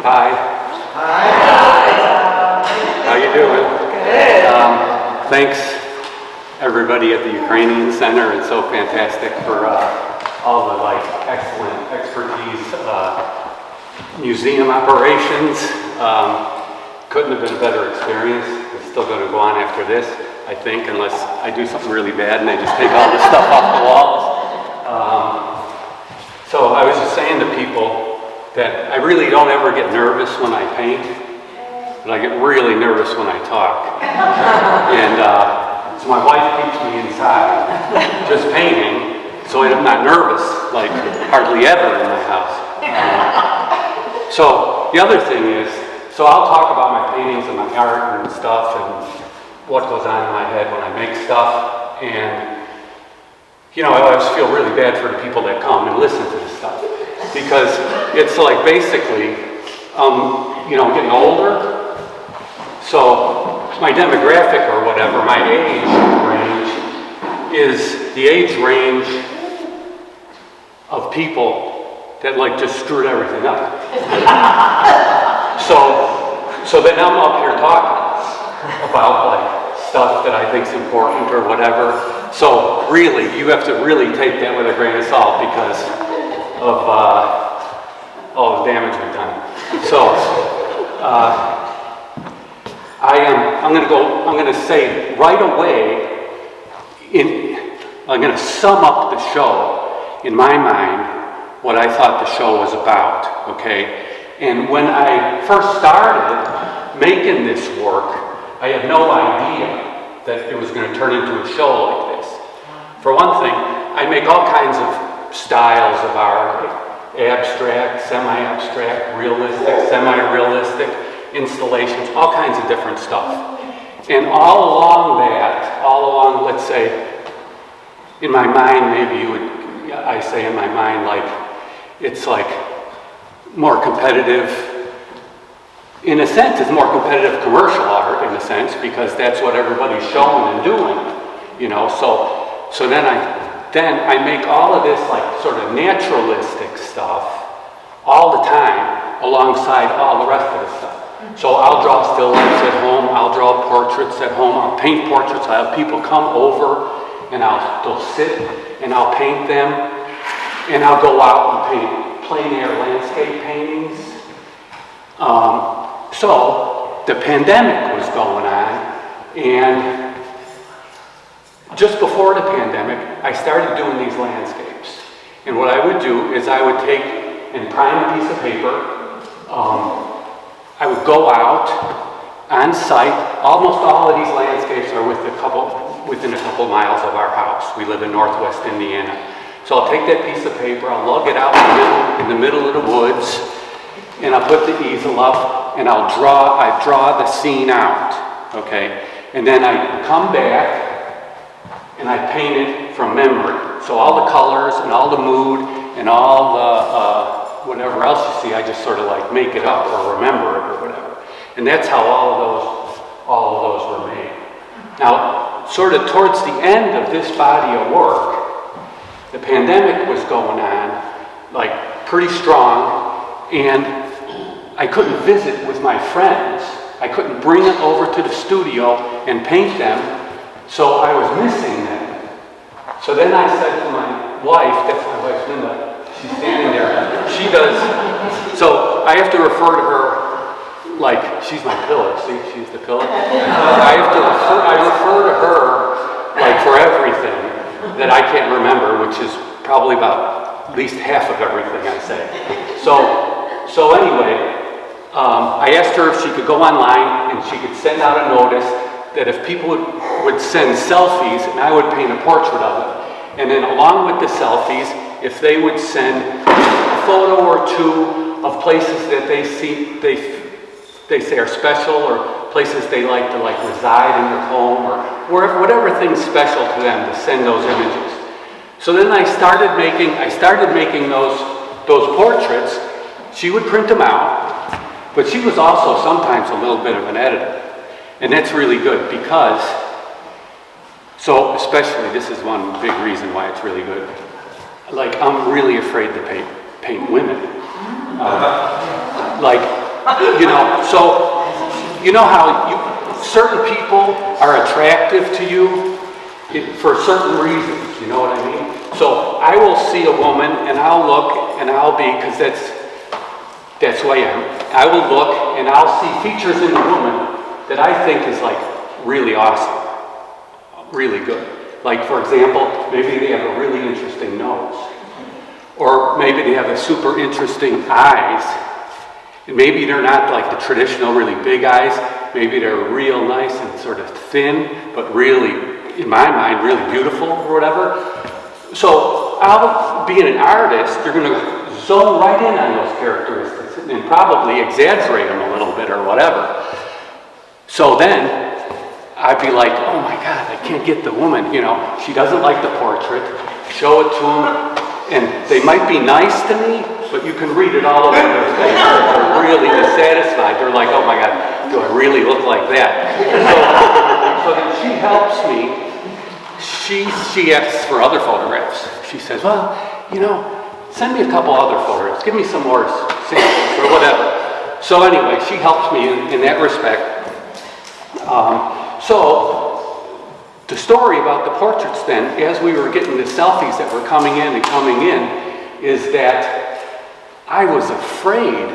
Hi. Hi. How you doing? Good. Thanks everybody at the Ukrainian Center. It's so fantastic for all the excellent expertise, museum operations. Couldn't have been a better experience. It's still going to go on after this, I think, unless I do something really bad and they just take all the stuff off the walls. So I was just saying to people that I really don't ever get nervous when I paint, but I get really nervous when I talk. And so my wife keeps me inside just painting, so I'm not nervous, like hardly ever in my house. So the other thing is, so I'll talk about my paintings and my art and stuff and what goes on in my head when I make stuff. And you know, I always feel really bad for the people that come and listen to this stuff, because it's like basically, you know, getting older. So my demographic or whatever, my age range is the age range of people that just screwed everything up. So then I'm up here talking about stuff that I think is important or whatever. So really, you have to really take that with a grain of salt because of all the damage we've done. So I'm going to say right away, I'm going to sum up the show in my mind, what I thought the show was about, okay? And when I first started making this work, I had no idea that it was going to turn into a show like this. For one thing, I make all kinds of styles of art: abstract, semi-abstract, realistic, semi-realistic, installations, all kinds of different stuff. And all along, let's say, in my mind, I say in my mind, it's more competitive. In a sense, it's more competitive commercial art, in a sense, because that's what everybody's showing and doing, you know. So then I make all of this sort of naturalistic stuff all the time alongside all the rest of the stuff. So I'll draw still lifes at home, I'll draw portraits at home, I'll paint portraits, I'll have people come over and they'll sit and I'll paint them, and I'll go out and paint plein air landscape paintings. So the pandemic was going on, and just before the pandemic, I started doing these landscapes. And what I would do is I would take and prime a piece of paper. I would go out on site. Almost all of these landscapes are within a couple miles of our house. We live in Northwest Indiana. So I'll take that piece of paper, I'll lug it out in the middle of the woods, and I'll put the easel up, and I draw the scene out, okay? And then I come back, and I paint it from memory. So all the colors, and all the mood, and all the whatever else you see, I just sort of make it up, or remember it, or whatever. And that's how all of those were made. Now, sort of towards the end of this body of work, the pandemic was going on, pretty strong, and I couldn't visit with my friends. I couldn't bring them over to the studio and paint them, so I was missing them. So then I said to my wife, that's my wife Linda, she's standing there, she does, so I have to refer to her she's my pillar, see, she's the pillar. I refer to her for everything that I can't remember, which is probably about at least half of everything I say. So anyway, I asked her if she could go online and she could send out a notice that if people would send selfies, and I would paint a portrait of it, and then along with the selfies, if they would send a photo or two of places that they say are special, or places they like to reside in their home, or whatever thing's special to them, to send those images. So then I started making those portraits. She would print them out, but she was also sometimes a little bit of an editor. And that's really good because, especially this is one big reason why it's really good. I'm really afraid to paint women. You know, so you know how certain people are attractive to you for certain reasons, you know what I mean? So I will see a woman and I'll look and I'll be, because that's who I am. I will look and I'll see features in the woman that I think is like really awesome, really good. Like, for example, maybe they have a really interesting nose, or maybe they have a super interesting eyes. And maybe they're not like the traditional really big eyes. Maybe they're real nice and sort of thin, but really, in my mind, really beautiful or whatever. So I'll, being an artist, you're going to zone right in on those characteristics and probably exaggerate them a little bit or whatever. So then I'd be like, oh my God, I can't get the woman, you know, she doesn't like the portrait, show it to them, and they might be nice to me, but you can read it all over their face. They're really dissatisfied. They're like, oh my God, do I really look like that? So then she helps me. She asks for other photographs. She says, well, you know, send me a couple other photographs. Give me some more samples or whatever. So anyway, she helps me in that respect. So the story about the portraits then, as we were getting the selfies that were coming in, is that I was afraid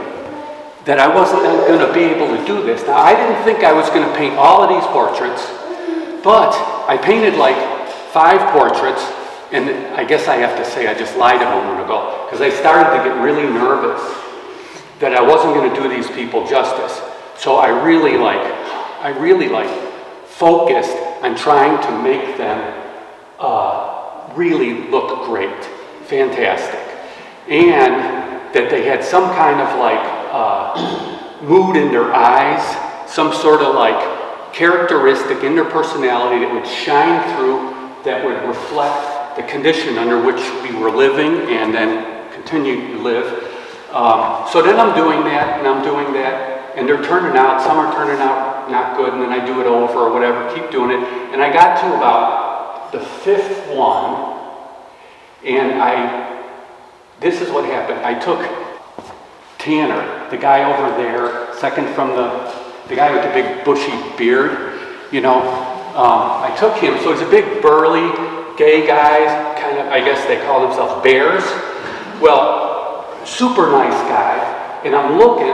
that I wasn't going to be able to do this. Now, I didn't think I was going to paint all of these portraits, but I painted like 5 portraits, and I guess I have to say I just lied a moment ago, because I started to get really nervous that I wasn't going to do these people justice. So I really focused on trying to make them really look great, fantastic, and that they had some kind of like mood in their eyes, some sort of like characteristic in their personality that would shine through, that would reflect the condition under which we were living and then continue to live. So then I'm doing that, and they're turning out, some are turning out not good, and then I do it over or whatever, keep doing it. And I got to about the 5th one, and this is what happened. I took Tanner, the guy over there, second from the guy with the big bushy beard, you know, I took him. So he's a big burly gay guy, kind of, I guess they call themselves bears. Well, super nice guy, and I'm looking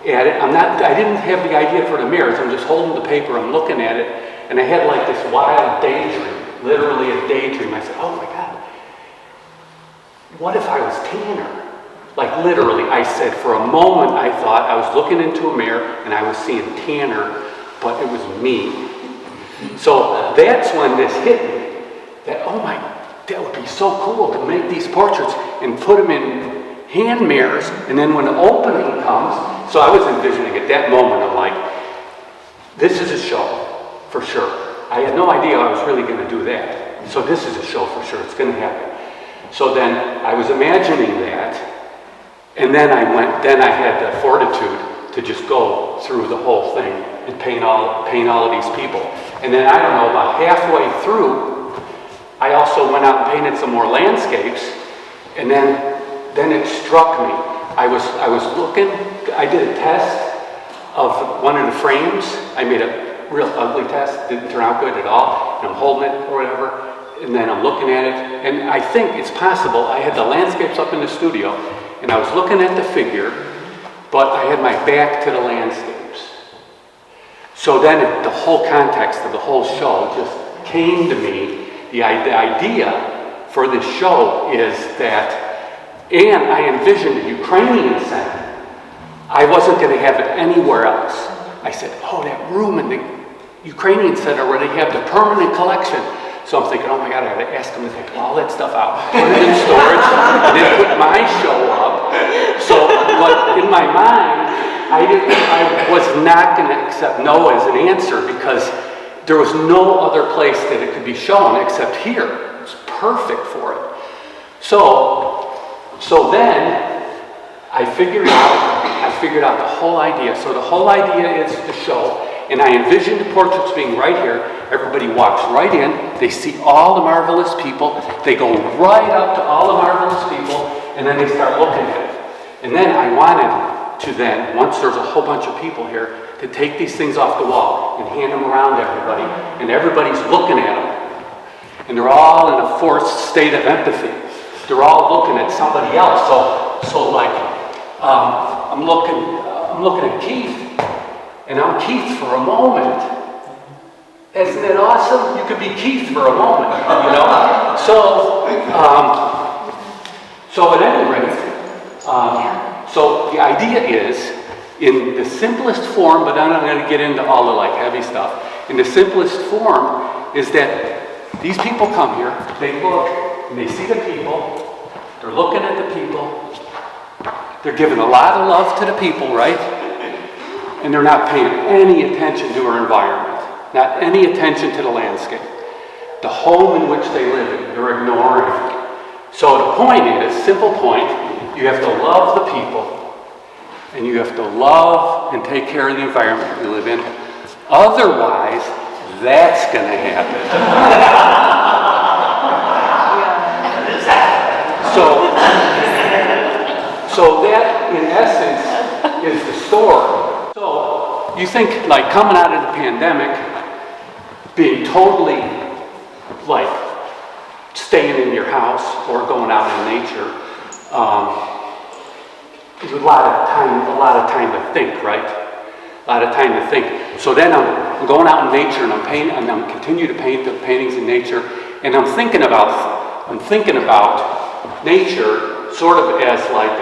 at it. I didn't have the idea for the mirrors. I'm just holding the paper, I'm looking at it, and I had like this wild daydream, literally a daydream. I said, oh my God, what if I was Tanner? Like literally, I said, for a moment I thought I was looking into a mirror and I was seeing Tanner, but it was me. So that's when this hit me, that, oh my, that would be so cool to make these portraits and put them in hand mirrors, and then when the opening comes, so I was envisioning at that moment, I'm like, this is a show, for sure. I had no idea I was really going to do that. So this is a show for sure, it's going to happen. So then I was imagining that, and then I had the fortitude to just go through the whole thing and paint all of these people. And then, I don't know, about halfway through, I also went out and painted some more landscapes, and then it struck me. I was looking, I did a test of one of the frames. I made a real ugly test, didn't turn out good at all, and I'm holding it or whatever, and then I'm looking at it, and I think it's possible. I had the landscapes up in the studio, and I was looking at the figure, but I had my back to the landscapes. So then the whole context of the whole show just came to me. The idea for this show is that, and I envisioned a Ukrainian center. I wasn't going to have it anywhere else. I said, oh, that room in the Ukrainian center where they have the permanent collection. So I'm thinking, oh my God, I got to ask them to take all that stuff out, put it in storage, and then put my show up. So, but in my mind, I was not going to accept no as an answer, because there was no other place that it could be shown except here. It was perfect for it. So then I figured out the whole idea. So the whole idea is the show, and I envisioned the portraits being right here. Everybody walks right in, they see all the marvelous people, they go right up to all the marvelous people, and then they start looking at it. And then I wanted to then, once there's a whole bunch of people here, to take these things off the wall and hand them around to everybody, and everybody's looking at them. And they're all in a forced state of empathy. They're all looking at somebody else. So like, I'm looking at Keith, and I'm Keith for a moment. Isn't it awesome? You could be Keith for a moment, you know? So at any rate, so the idea is, in the simplest form, but I'm not going to get into all the like heavy stuff. In the simplest form is that these people come here, they look, and they see the people, they're looking at the people, they're giving a lot of love to the people, right? And they're not paying any attention to our environment, not any attention to the landscape. The home in which they live in, they're ignoring. So the point is, simple point, you have to love the people, and you have to love and take care of the environment you live in. Otherwise, that's going to happen. So that, in essence, is the story. So you think, like, coming out of the pandemic, being totally, like, staying in your house or going out in nature, is a lot of time to think, right? A lot of time to think. So then I'm going out in nature and I'm continue to paint the paintings in nature, and I'm thinking about nature sort of as like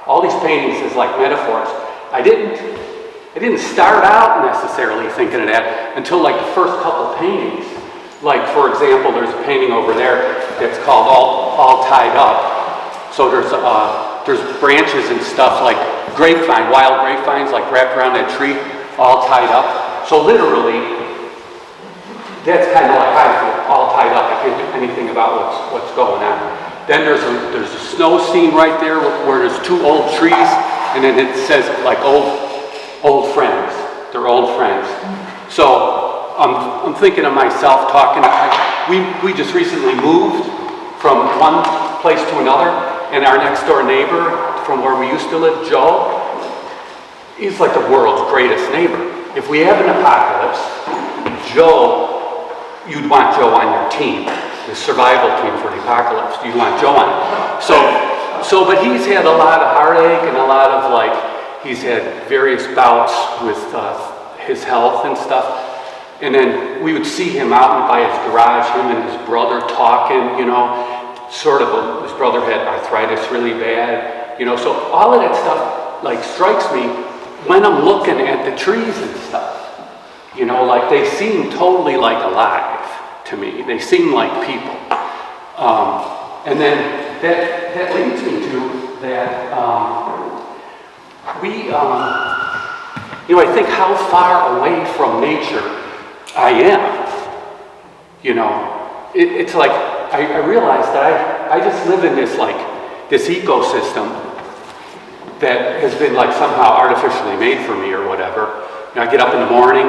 all these paintings as like metaphors. I didn't start out necessarily thinking of that until like the first couple of paintings. Like, for example, there's a painting over there that's called All Tied Up. So there's branches and stuff like grapevine, wild grapevines, like wrapped around that tree, all tied up. So literally, that's kind of like I feel, all tied up. I can't do anything about what's going on. Then there's a snow scene right there where there's two old trees, and then it says like old friends. They're old friends. So I'm thinking of myself talking. We just recently moved from one place to another, and our next door neighbor from where we used to live, Joe, he's like the world's greatest neighbor. If we have an apocalypse, you'd want Joe on your team, the survival team for the apocalypse. You want Joe on it. So, but he's had a lot of heartache and a lot of he's had various bouts with his health and stuff. And then we would see him out by his garage, him and his brother talking, you know, his brother had arthritis really bad, you know, so all of that stuff like strikes me when I'm looking at the trees and stuff, you know, like they seem totally like alive to me. They seem like people. And then that leads me to that, you know, I think how far away from nature I am, you know, it's like, I realized that I just live in this ecosystem that has been like somehow artificially made for me or whatever. You know, I get up in the morning,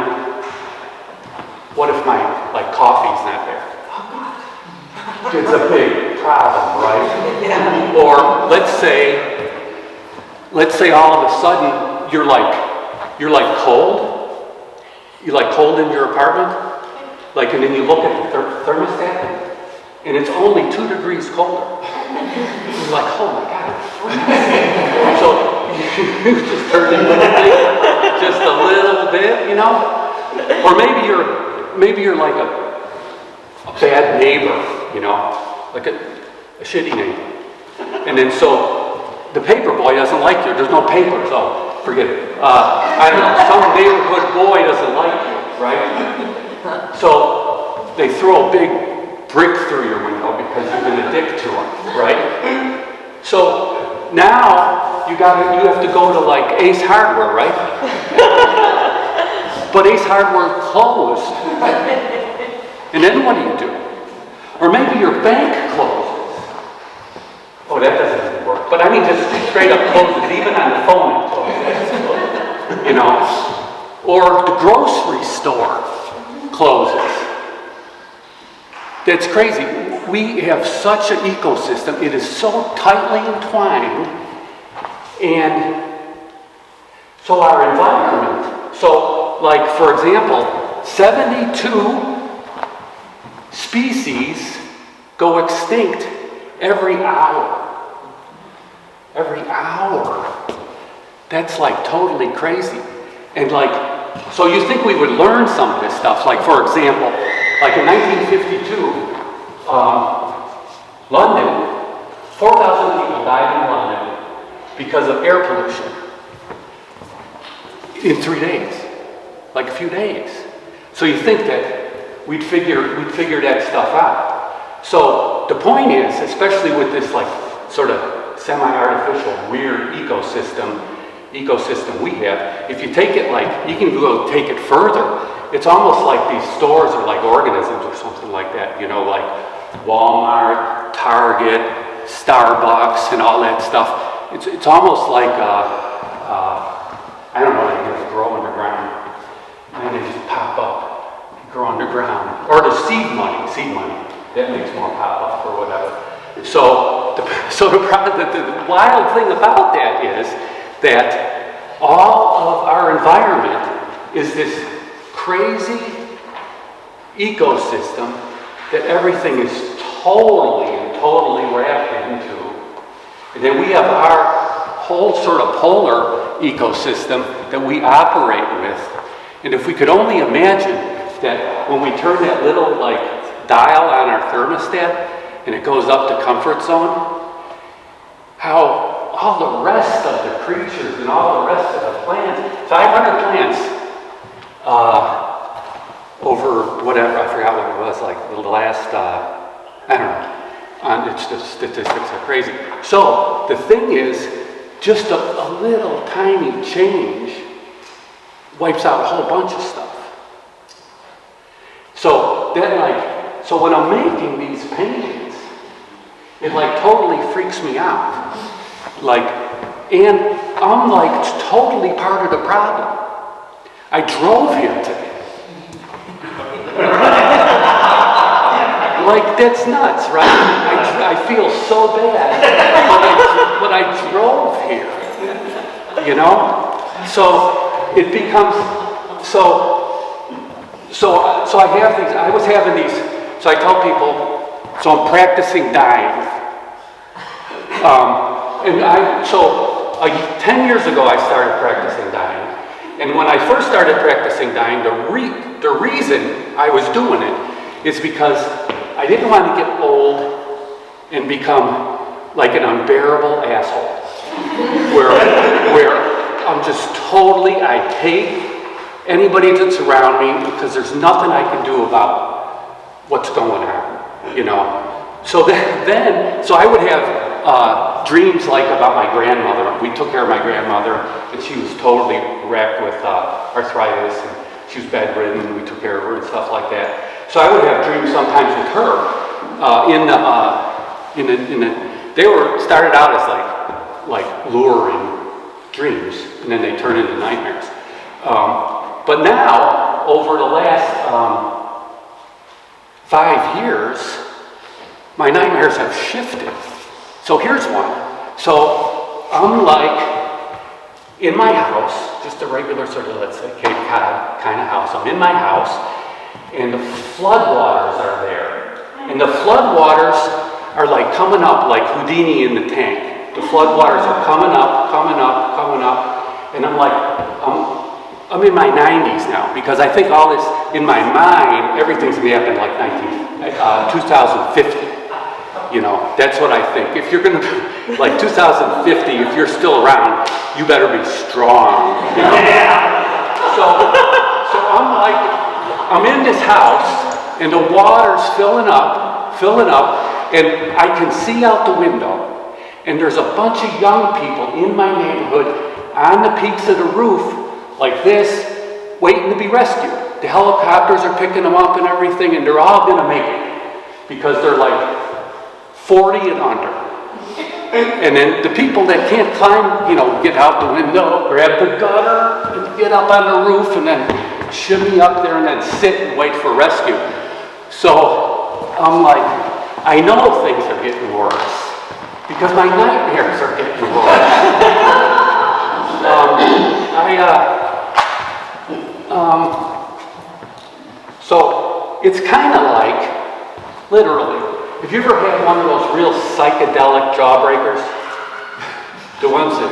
what if my coffee's not there? It's a big problem, right? Yeah. Or let's say all of a sudden you're like cold. You're like cold in your apartment, and then you look at the thermostat, and it's only 2 degrees colder. You're like, oh my God. So you just turn the thing just a little bit, you know? Or maybe you're like a bad neighbor, you know, like a shitty neighbor. And then so the paper boy doesn't like you. There's no paper, so forget it. I don't know, some neighborhood boy doesn't like you, right? So they throw a big brick through your window because you've been a dick to them, right? So now you have to go to Ace Hardware, right? But Ace Hardware closed. And then what do? Or maybe your bank closes. Oh, that doesn't even work. But I mean just straight up closes, even on the phone it closes. You know? Or the grocery store closes. That's crazy. We have such an ecosystem. It is so tightly entwined, and So our environment, so like for example, 72 species go extinct every hour. Every hour. That's like totally crazy. And like, so you think we would learn some of this stuff, like for example, like in 1952, London, 4,000 people died in London because of air pollution in 3 days, like a few days. So you think that we'd figure that stuff out. So the point is, especially with this like sort of semi-artificial weird ecosystem we have, if you take it like, you can go take it further, it's almost like these stores are like organisms or something like that, you know, like Walmart, Target, Starbucks, and all that stuff. It's almost like, I don't know, they just grow underground, and then they just pop up, grow underground. Or the seed money, that makes more pop up or whatever. So the wild thing about that is that all of our environment is this crazy ecosystem that everything is totally wrapped into. And then we have our whole sort of polar ecosystem that we operate with. And if we could only imagine that when we turn that little like dial on our thermostat and it goes up to comfort zone, how all the rest of the creatures and all the rest of the plants, 500 plants, over whatever, I forgot what it was, like the last, I don't know, it's the statistics are crazy. So the thing is, just a little tiny change wipes out a whole bunch of stuff. So then so when I'm making these paintings, it like totally freaks me out. Like, and I'm like totally part of the problem. I drove here today. Like, that's nuts, right? I feel so bad, but I drove here, you know? So it becomes, so I have these, I was having these, so I tell people, so I'm practicing dying. 10 years ago I started practicing dying. And when I first started practicing dying, the reason I was doing it is because I didn't want to get old and become like an unbearable asshole. Where I'm just totally, I hate anybody that's around me because there's nothing I can do about what's going on, you know. So so I would have dreams like about my grandmother. We took care of my grandmother, and she was totally wrecked with arthritis, and she was bedridden, and we took care of her and stuff like that. So I would have dreams sometimes with her. They started out as like luring dreams, and then they turn into nightmares. But now, over the last 5 years, my nightmares have shifted. So here's one. So I'm like in my house, just a regular sort of, let's say, Cape Cod kind of house. I'm in my house, and the floodwaters are there. And the floodwaters are like coming up like Houdini in the tank. The floodwaters are coming up. And I'm like, I'm in my 90s now, because I think all this, in my mind, everything's gonna happen like 2050. You know, that's what I think. If you're gonna, like 2050, if you're still around, you better be strong. You know? So I'm like, I'm in this house, and the water's filling up, and I can see out the window, and there's a bunch of young people in my neighborhood on the peaks of the roof, like this, waiting to be rescued. The helicopters are picking them up and everything, and they're all gonna make it, because they're like 40 and under. And then the people that can't climb, you know, get out the window, grab the gutter, and get up on the roof, and then shimmy up there, and then sit and wait for rescue. So I'm like, I know things are getting worse, because my nightmares are getting worse. So it's kind of like, literally, have you ever had one of those real psychedelic jawbreakers? The ones that,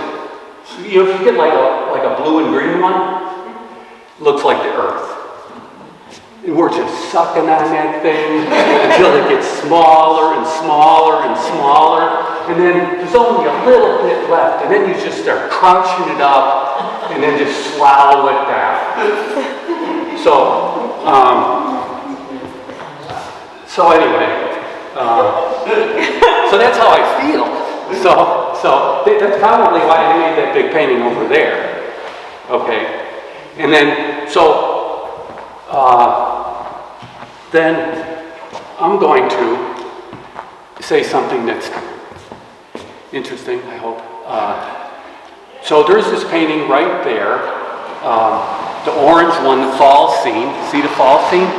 you know, if you get like a blue and green one, looks like the earth. And we're just sucking on that thing until it gets smaller and smaller and smaller. And then there's only a little bit left. And then you just start crunching it up and then just swallow it down. So anyway, so that's how I feel. So that's probably why I made that big painting over there. Okay. And then, then I'm going to say something that's interesting, I hope. So there's this painting right there, the orange one, the fall scene. See the fall scene?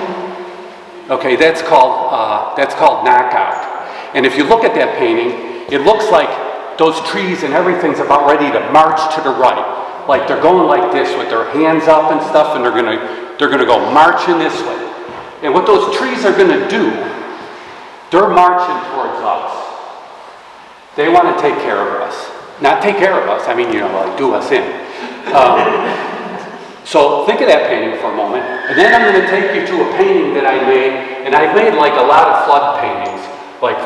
Okay, that's called Knockout. And if you look at that painting, it looks like those trees and everything's about ready to march to the right. Like they're going like this with their hands up and stuff, and they're gonna go marching this way. And what those trees are gonna do, they're marching towards us. They want to take care of us. Not take care of us, I mean, you know, like do us in. So think of that painting for a moment, and then I'm going to take you to a painting that I made, and I've made like a lot of flood paintings, like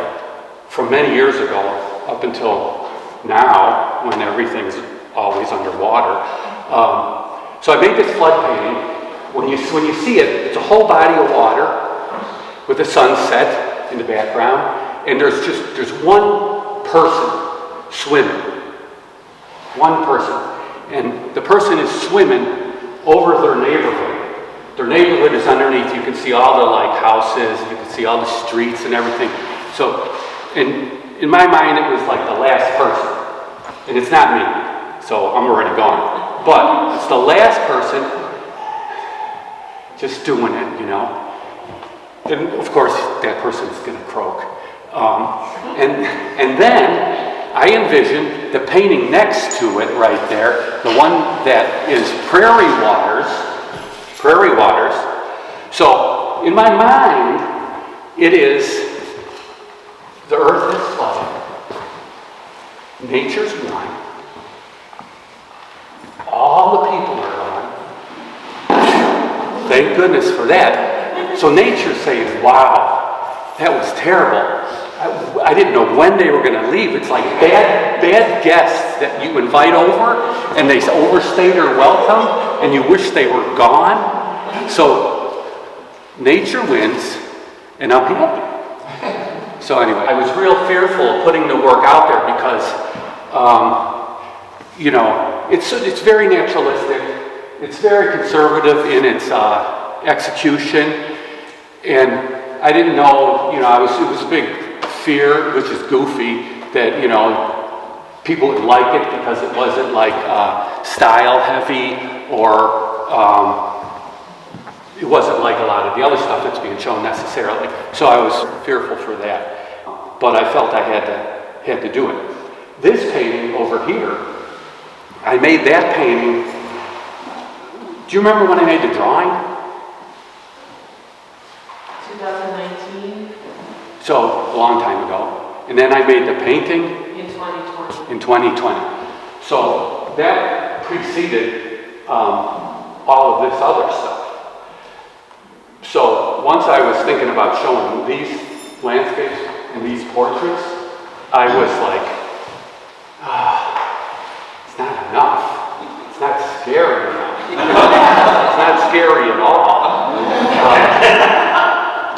from many years ago up until now, when everything's always underwater. So I made this flood painting. When you see it, it's a whole body of water with the sunset in the background, and there's one person swimming. One person. And the person is swimming over their neighborhood. Their neighborhood is underneath. You can see all the like houses, you can see all the streets and everything. So in my mind, it was like the last person. And it's not me. So I'm already gone. But it's the last person just doing it, you know. And of course, that person's going to croak. And then I envision the painting next to it right there, the one that is prairie waters. So in my mind, it is the earth is flooded, nature's one, all the people are gone. Thank goodness for that. So nature's saying, wow, that was terrible. I didn't know when they were going to leave. It's like bad guests that you invite over and they overstay their welcome and you wish they were gone. So nature wins and I'm happy. So anyway, I was real fearful of putting the work out there because, you know, it's very naturalistic. It's very conservative in its execution. And I didn't know, you know, it was a big fear, which is goofy, that, you know, people would like it because it wasn't like style heavy or it wasn't like a lot of the other stuff that's being shown necessarily. So I was fearful for that, but I felt I had to do it. This painting over here, I made that painting. Do you remember when I made the drawing? 2019. So, a long time ago. And then I made the painting In 2020. in 2020. So, that preceded all of this other stuff. So, once I was thinking about showing these landscapes and these portraits, I was like, it's not enough. It's not scary enough. It's not scary at all.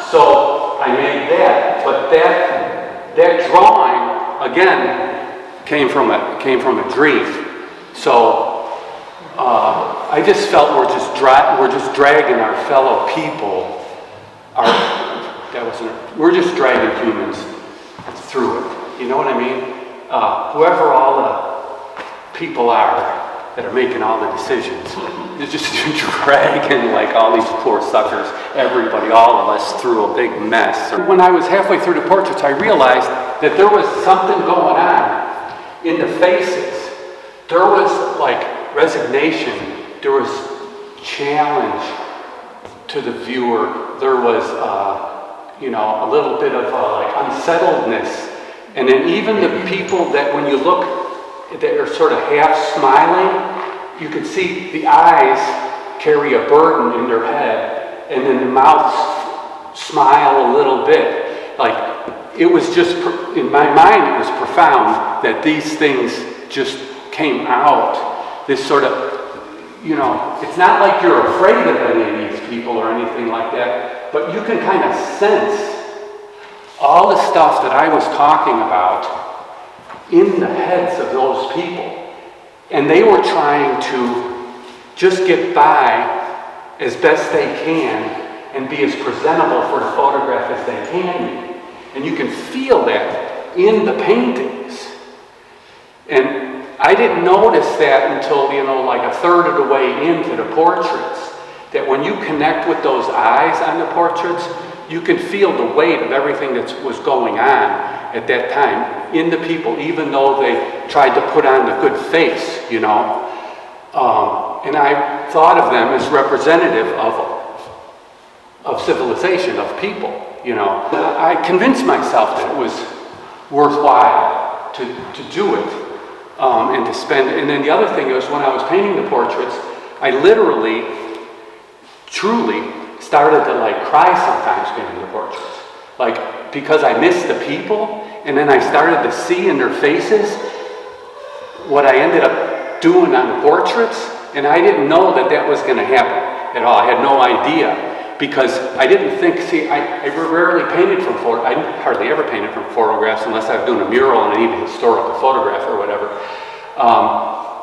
So I made that, but that drawing again came from a dream. So I just felt we're just dragging our fellow people. We're just dragging humans through it. You know what I mean? Whoever all the people are that are making all the decisions, they're just dragging like all these poor suckers, everybody, all of us, through a big mess. When I was halfway through the portraits, I realized that there was something going on in the faces. There was like resignation, there was challenge to the viewer. There was, you know, a little bit of like unsettledness. And then even the people that when you look, that are sort of half smiling, you can see the eyes carry a burden in their head, and then the mouths smile a little bit. Like, it was just, in my mind, it was profound that these things just came out. This sort of, you know, it's not like you're afraid of any of these people or anything like that, but you can kind of sense all the stuff that I was talking about in the heads of those people. And they were trying to just get by as best they can and be as presentable for the photograph as they can be. And you can feel that in the paintings. And I didn't notice that until, you know, like a third of the way into the portraits, that when you connect with those eyes on the portraits, you can feel the weight of everything that was going on at that time in the people, even though they tried to put on the good face, you know. And I thought of them as representative of civilization, of people, you know. I convinced myself that it was worthwhile to do it and to spend. And then the other thing was, when I was painting the portraits, I literally, truly started to like cry sometimes painting the portraits. Like, because I missed the people, and then I started to see in their faces what I ended up doing on the portraits, and I didn't know that that was going to happen at all. I had no idea, because I didn't think, see, I rarely painted from I hardly ever painted from photographs unless I was doing a mural and I needed a historical photograph or whatever.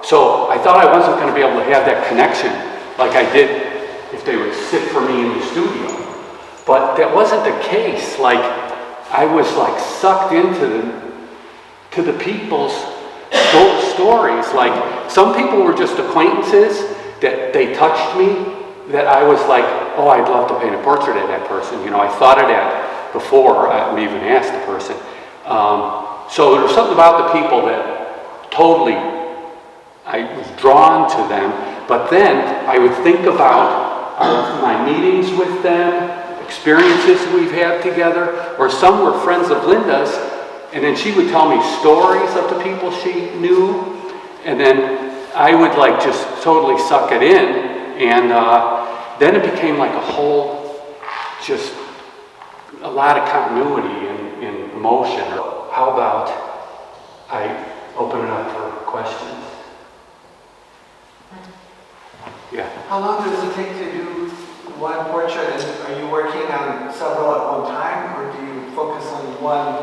So I thought I wasn't going to be able to have that connection like I did if they would sit for me in the studio. But that wasn't the case. Like, I was like sucked into the people's stories. Like, some people were just acquaintances that they touched me, that I was like, oh, I'd love to paint a portrait of that person. You know, I thought of that before I even asked the person. So there was something about the people that totally, I was drawn to them. But then I would think about my meetings with them, experiences we've had together, or some were friends of Linda's, and then she would tell me stories of the people she knew, and then I would like just totally suck it in, and then it became like a whole, just a lot of continuity and emotion. How about I open it up for questions? Yeah. How long does it take to do one portrait? Are you working on several at one time, or do you focus on one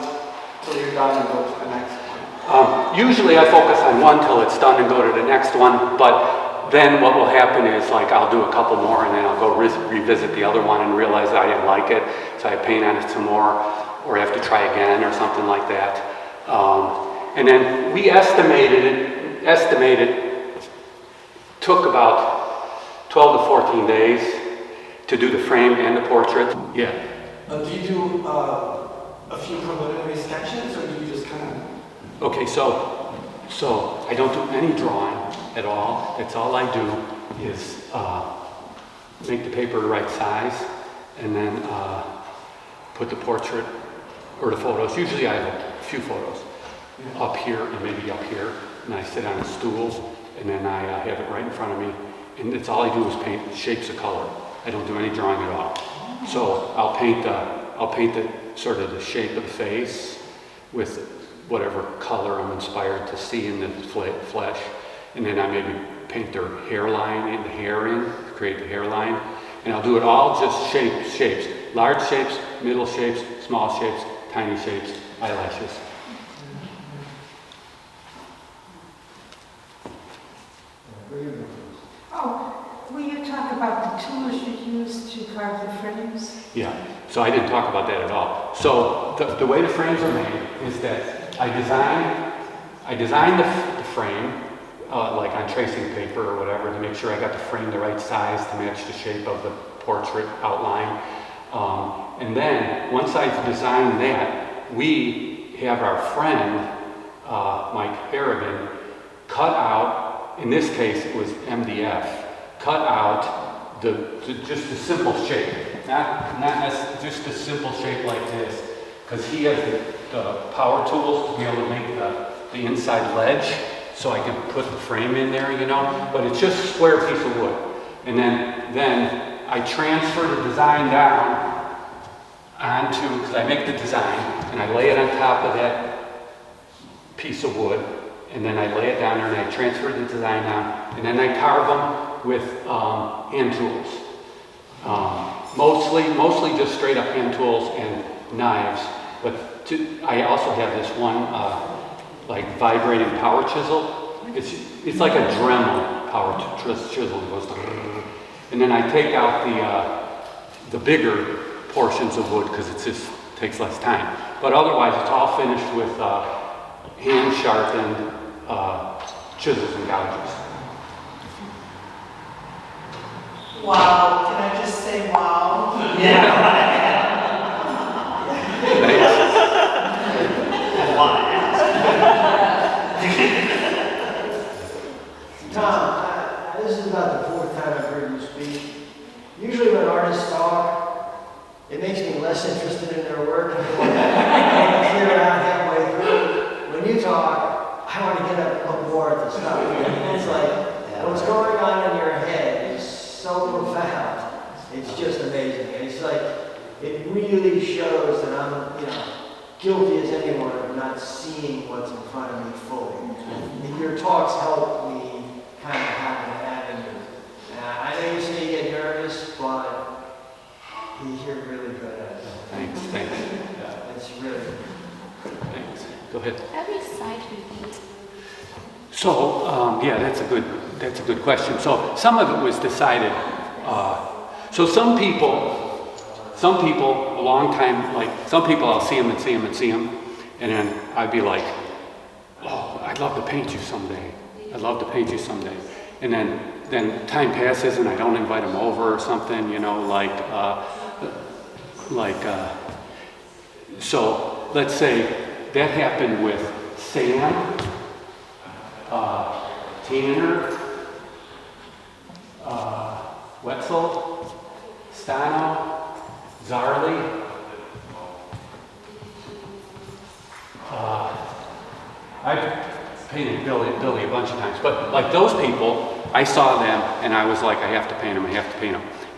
till you're done and go to the next one? Usually I focus on one till it's done and go to the next one, but then what will happen is, like, I'll do a couple more and then I'll go revisit the other one and realize I didn't like it, so I paint on it some more, or I have to try again or something like that. And then we estimated took about 12 to 14 days to do the frame and the portrait. Yeah. Do you do a few preliminary sketches, or do you just kind of... Okay, so I don't do any drawing at all. That's all I do is make the paper the right size, and then put the portrait or the photos. Usually I have a few photos up here and maybe up here, and I sit on a stool, and then I have it right in front of me, and that's all I do is paint shapes of color. I don't do any drawing at all. So I'll paint the sort of the shape of the face with whatever color I'm inspired to see in the flesh, and then I maybe paint their hairline and the hair in, create the hairline, and I'll do it all just shapes, large shapes, middle shapes, small shapes, tiny shapes, eyelashes. Oh, will you talk about the tools you use to carve the frames? Yeah, so I didn't talk about that at all. So the way the frames are made is that I designed the frame, like on tracing paper or whatever, to make sure I got the frame the right size to match the shape of the portrait outline. And then once I've designed that, we have our friend, Mike Harrigan, cut out in this case, it was MDF, cut out just a simple shape, just a simple shape like this, because he has the power tools to be able to make the inside ledge, so I could put the frame in there, you know, but it's just a square piece of wood. And then I transfer the design down onto, because I make the design, and I lay it on top of that piece of wood, and then I lay it down there and I transfer the design down, and then I carve them with hand tools. Mostly just straight up hand tools and knives, but I also have this one like vibrating power chisel. It's like a Dremel power chisel. It goes, and then I take out the bigger portions of wood because it just takes less time. But otherwise, it's all finished with hand sharpened chisels and gouges. Wow, can I just say wow? Thanks. Tom, this is about the fourth time I've heard you speak. Usually when artists talk, it makes me less interested in their work. I clear out halfway through. When you talk, I want to get up and look more at the stuff. It's like, what's going on in your head is so profound. It's just amazing. It's like, it really shows that I'm, guilty as anyone of not seeing what's in front of me fully. And your talks help me kind of have an avenue. I know you say you get nervous, but you're really good at it. Thanks. Yeah, it's really good. Thanks. Go ahead. How many sides do you think? So, yeah, that's a good question. So some of it was decided. So some people, a long time, like some people I'll see them, and then I'd be like, oh, I'd love to paint you someday. And then time passes and I don't invite them over or something, so let's say that happened with Sam, Tanner, Wetzel, Stano, Zarly. I've painted Billy a bunch of times, but like those people, I saw them and I was like, I have to paint them.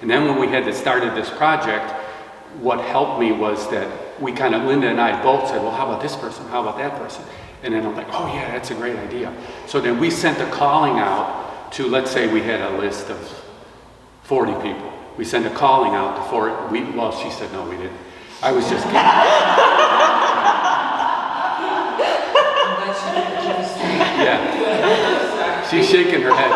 And then when we had started this project, what helped me was that we kind of, Linda and I both said, well, how about this person? How about that person? And then I'm like, oh yeah, that's a great idea. So then we sent a calling out to, let's say we had a list of 40 people. We sent a calling out to 40, well, she said, no, we didn't. I was just kidding. Yeah. She's shaking her head. No.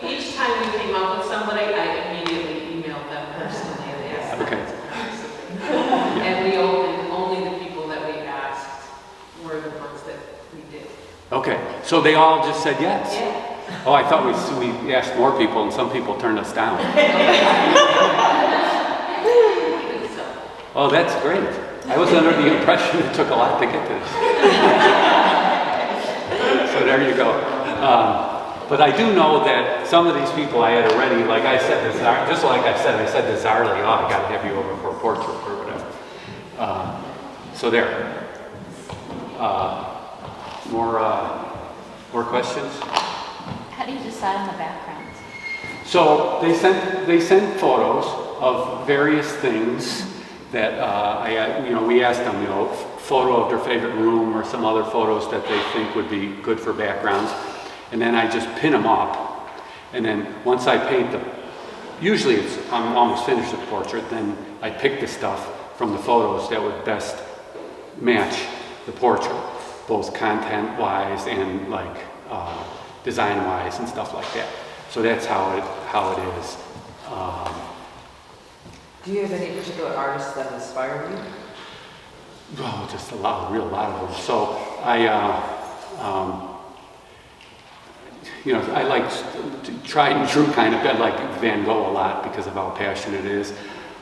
Each time we came up with somebody, I immediately emailed them personally and asked them. Okay. And we only the people that we asked were the ones that we did. Okay, so they all just said yes? Yeah. Oh, I thought we asked more people and some people turned us down. Oh, that's great. I was under the impression it took a lot to get to this. So there you go. But I do know that some of these people I had already, like I said, just like I said to Zarly, oh, I got to have you over for a portrait or whatever. So there. More questions? How do you decide on the backgrounds? So they sent photos of various things that we asked them, photo of their favorite room or some other photos that they think would be good for backgrounds, and then I just pin them up. And then once I paint usually I'm almost finished with the portrait, then I pick the stuff from the photos that would best match the portrait, both content-wise and like design-wise and stuff like that. So that's how it is. Do you have any particular artists that inspire you? Oh, just a lot of them. So I like tried and true kind of. I like Van Gogh a lot because of how passionate it is.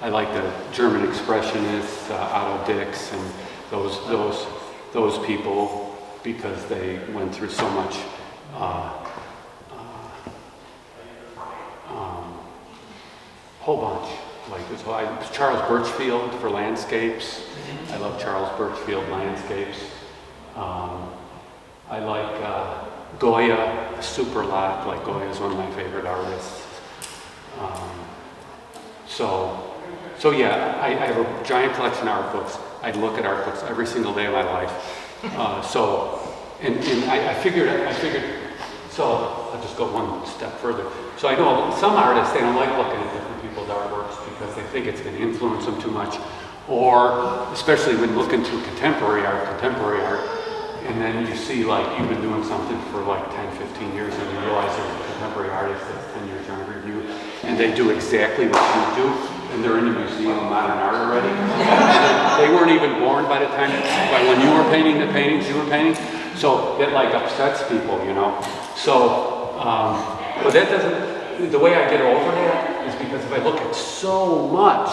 I like the German expressionists, Otto Dix, and those people because they went through so much whole bunch. Like Charles Birchfield for landscapes. I love Charles Birchfield landscapes. I like Goya a super lot. Like Goya is one of my favorite artists. So yeah, I have a giant collection of art books. I look at art books every single day of my life. I figured, so I'll just go one step further. So I know some artists, they don't like looking at different people's artworks because they think it's going to influence them too much, or especially when looking through contemporary art, and then you see like you've been doing something for like 10, 15 years and you realize there's a contemporary artist that's 10 years younger than you, and they do exactly what you do, and they're in the Museum of Modern Art already. They weren't even born by the time, when you were painting the paintings you were painting, so it like upsets people, you know. So, but that doesn't, the way I get over that is because if I look at so much,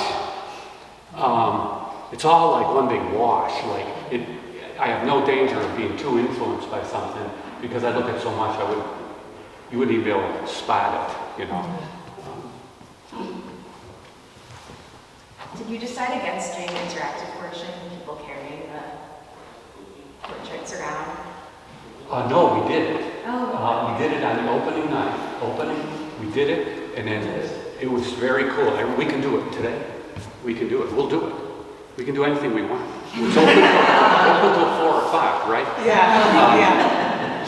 it's all like one big wash. Like I have no danger of being too influenced by something because I look at so much, you wouldn't even be able to spot it, you know. Did you decide against doing the interactive portion, people carrying the portraits around? No, we did it. Oh. We did it on the opening night. We did it, and then it was very cool. We can do it today. We can do it. We'll do it. We can do anything we want. It's open until 4 o'clock, right? Yeah,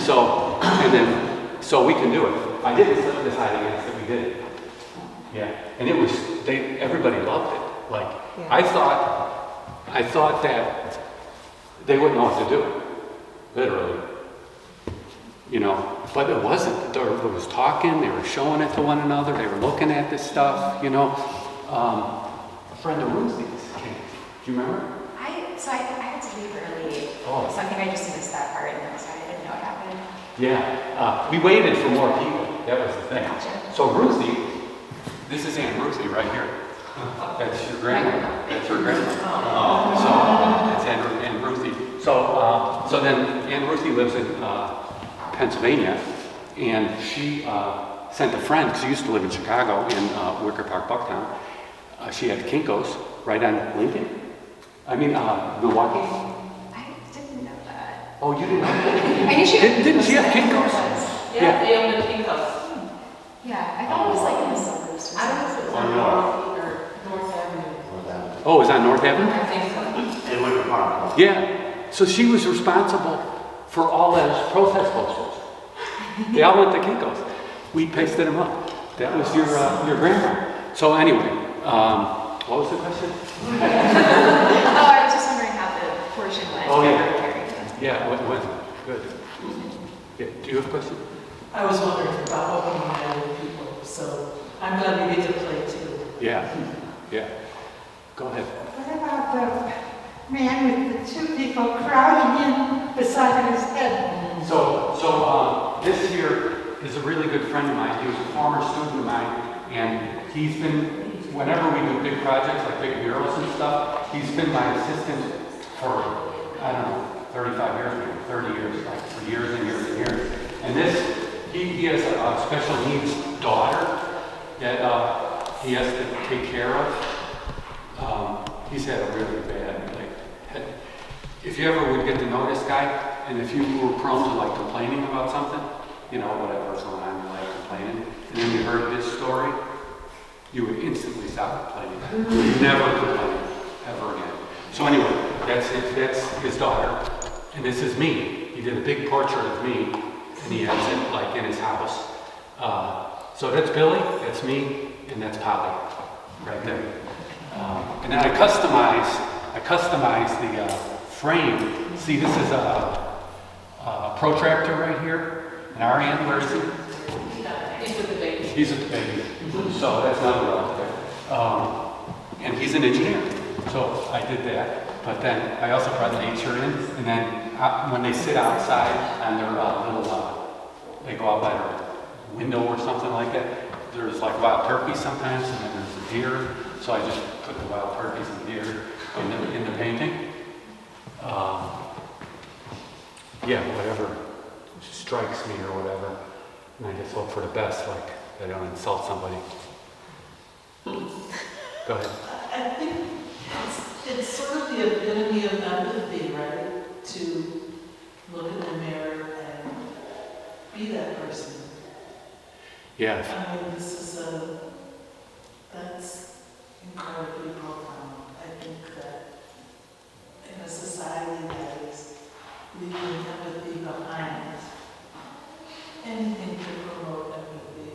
So we can do it. I didn't decide against it. We did it. Yeah, and it was. Everybody loved it. Like I thought that they wouldn't know what to do. Literally. You know, but it wasn't. There was talking, they were showing it to one another, they were looking at this stuff, you know. A friend of Ruthie's came. Do you remember? I had to leave early, Oh. so I think I just missed that part, and so I didn't know what happened. Yeah, we waited for more people. That was the thing. Gotcha. So Ruthie, this is Aunt Ruthie right here. That's your grandma. That's her grandma. So that's Aunt Ruthie. So then Aunt Ruthie lives in Pennsylvania, and she sent a friend, because she used to live in Chicago in Wicker Park, Bucktown. She had Kinko's right on Lincoln. Milwaukee. I didn't know that. Oh, you didn't know that? I knew she Didn't she have Kinko's? Yeah, they own the Kinko's. Yeah, I thought it was like in the suburbs. I don't know if it was on North Avenue. Oh, is that North Avenue? I think so. In Wicker Park. Yeah. So she was responsible for all those protest posters. They all went to Kinko's. We pasted them up. That was your grandma. So anyway, what was the question? I was just wondering how the portion went. Oh, yeah. Carried it. Yeah, it went good. Yeah. Do you have a question? I was wondering about opening night with people, so I'm glad we get to play too. Yeah. Go ahead. What about the man with the 2 people crowding in beside his head? So this here is a really good friend of mine. He was a former student of mine, and he's been, whenever we do big projects like big murals and stuff, he's been my assistant for, 35 years, maybe 30 years, like for years and years and years. And he has a special needs daughter that he has to take care of. He's had a really bad, if you ever would get to know this guy, and if you were prone to like complaining about something, you know, whatever's going on, you're like complaining, and then you heard his story, you would instantly stop complaining. You would never complain ever again. So anyway, that's his daughter, and this is me. He did a big portrait of me, and he has it like in his house. So that's Billy, that's me, and that's Polly, right there. And then I customize the frame. See, this is a protractor right here. And Ariane, where is he? He's with the baby. He's with the baby. So that's another relative. And he's an engineer. So I did that. But then I also brought nature in. And then when they sit outside on their they go out by their window or something like that, there's like wild turkeys sometimes, and then there's a deer. So I just put the wild turkeys and deer in the painting. Whatever strikes me or whatever. And I just hope for the best, like I don't insult somebody. Go ahead. I think it's sort of the epitome of empathy, right? To look in the mirror and be that person. Yeah. I mean, that's incredibly profound. I think that in a society that is leaving empathy behind, anything to promote empathy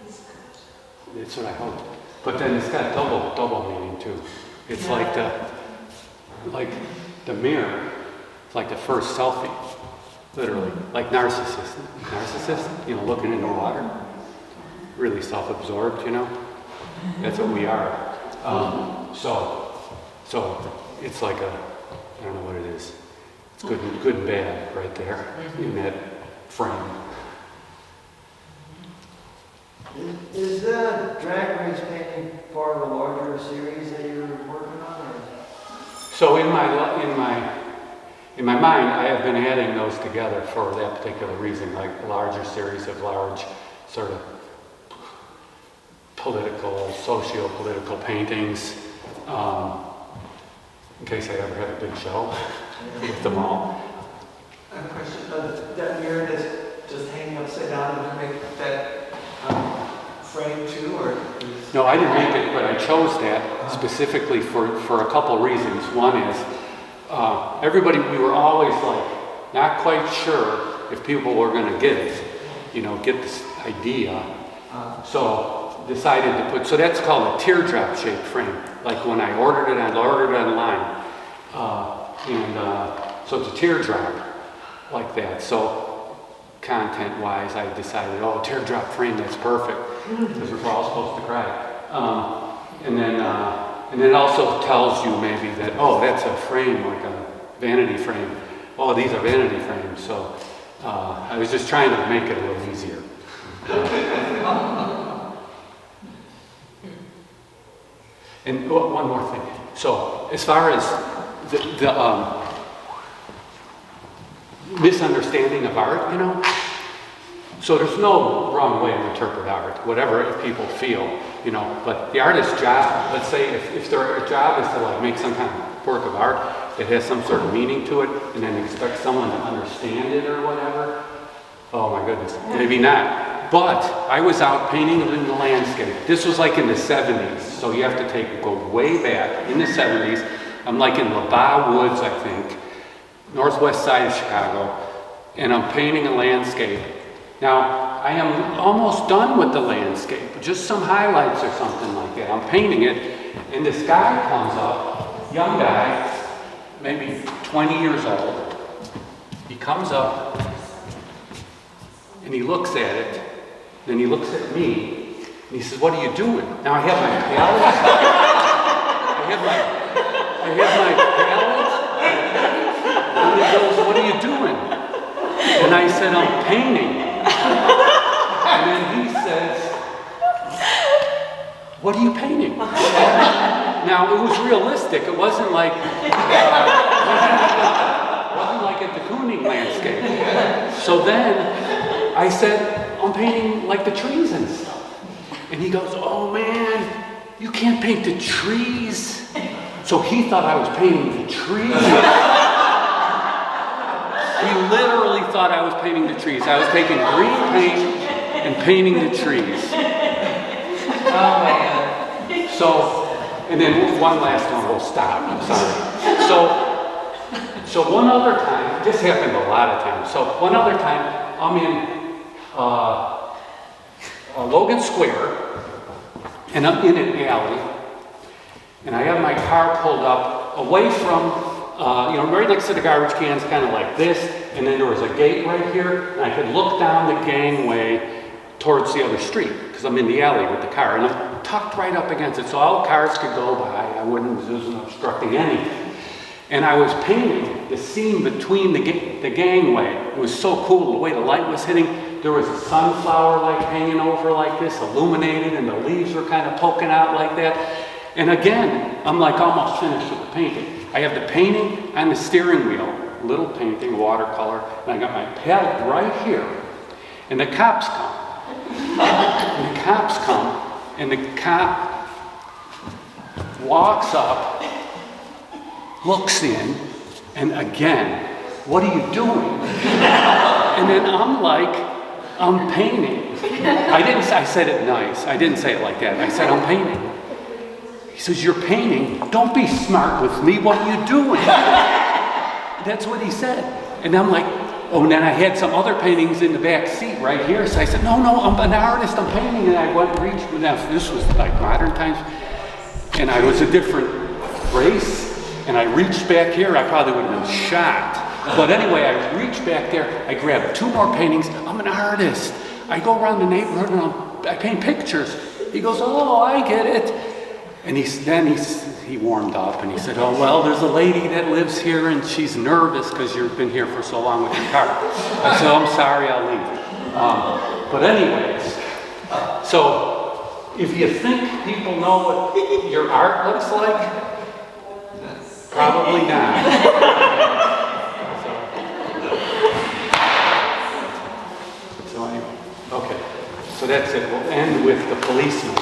is good. That's what I hope. But then it's got double meaning too. It's like the mirror. It's like the first selfie, literally. Like narcissist, looking into water. Really self-absorbed, That's what we are. So it's like I don't know what it is. It's good and bad right there in that frame. Is the drag race painting part of a larger series that you're working on? Or? So in my mind, I have been adding those together for that particular reason, like a larger series of large sort of political, socio-political paintings, in case I ever had a big show with them all. I have a question. That mirror is just hanging upside down to make that frame too, or? No, I didn't make it, but I chose that specifically for a couple reasons. One is, we were always like, not quite sure if people were going to get it, get this idea. So decided to so that's called a teardrop shaped frame. Like when I ordered it online. So it's a teardrop like that. So content-wise, I decided, teardrop frame, that's perfect, because we're all supposed to cry. And then it also tells you maybe that, that's a frame, like a vanity frame. These are vanity frames. So I was just trying to make it a little easier. And one more thing. So as far as the misunderstanding of art, so there's no wrong way to interpret art, whatever people feel, but the artist's job, let's say if their job is to make some kind of work of art that has some sort of meaning to it, and then expect someone to understand it or whatever, oh my goodness, maybe not. But I was out painting in the landscape. This was like in the 70s, so you have to go way back in the 70s. I'm like in LaBa Woods, I think, northwest side of Chicago, and I'm painting a landscape. Now, I am almost done with the landscape, just some highlights or something like that. I'm painting it, and this guy comes up, young guy, maybe 20 years old. He comes up, and he looks at it, then he looks at me, and he says, "What are you doing?" Now I have my palette. I have my palette. And he goes, "What are you doing?" And I said, "I'm painting." And then he says, "What are you painting?" Now it was realistic. It wasn't like a de Kooning landscape. So then I said, "I'm painting like the trees and stuff." And he goes, "Oh man, you can't paint the trees." So he thought I was painting the trees. He literally thought I was painting the trees. I was taking green paint and painting the trees. Oh my God. So, and then one last one, we'll stop, I'm sorry. So one other time, this happened a lot of times. So one other time, I'm in Logan Square, and I'm in an alley, and I have my car pulled up away from, right next to the garbage cans, kind of like this, and then there was a gate right here, and I could look down the gangway towards the other street, because I'm in the alley with the car, and I'm tucked right up against it, so all cars could go by. I wasn't obstructing anything. And I was painting the scene between the gangway. It was so cool, the way the light was hitting. There was a sunflower like hanging over like this, illuminated, and the leaves were kind of poking out like that. And again, I'm like almost finished with the painting. I have the painting on the steering wheel, little painting, watercolor, and I got my palette right here. And the cops come. And the cops come, and the cop walks up, looks in, and again, what are you doing? And then I'm like, I'm painting. I said it nice. I didn't say it like that. I said, I'm painting. He says, you're painting? Don't be smart with me. What are you doing? That's what he said. And I'm like, oh, and then I had some other paintings in the back seat right here. So I said, no, I'm an artist. I'm painting. And I went and reached. Now, this was like modern times. And I was a different race. And I reached back here. I probably would have been shot. But anyway, I reached back there. I grabbed 2 more paintings. I'm an artist. I go around the neighborhood and I paint pictures. He goes, oh, I get it. And he warmed up and he said, oh, well, there's a lady that lives here and she's nervous because you've been here for so long with your car. I said, I'm sorry, I'll leave. But anyways, so if you think people know what your art looks like, probably not. So anyway, okay. So that's it. We'll end with the policeman.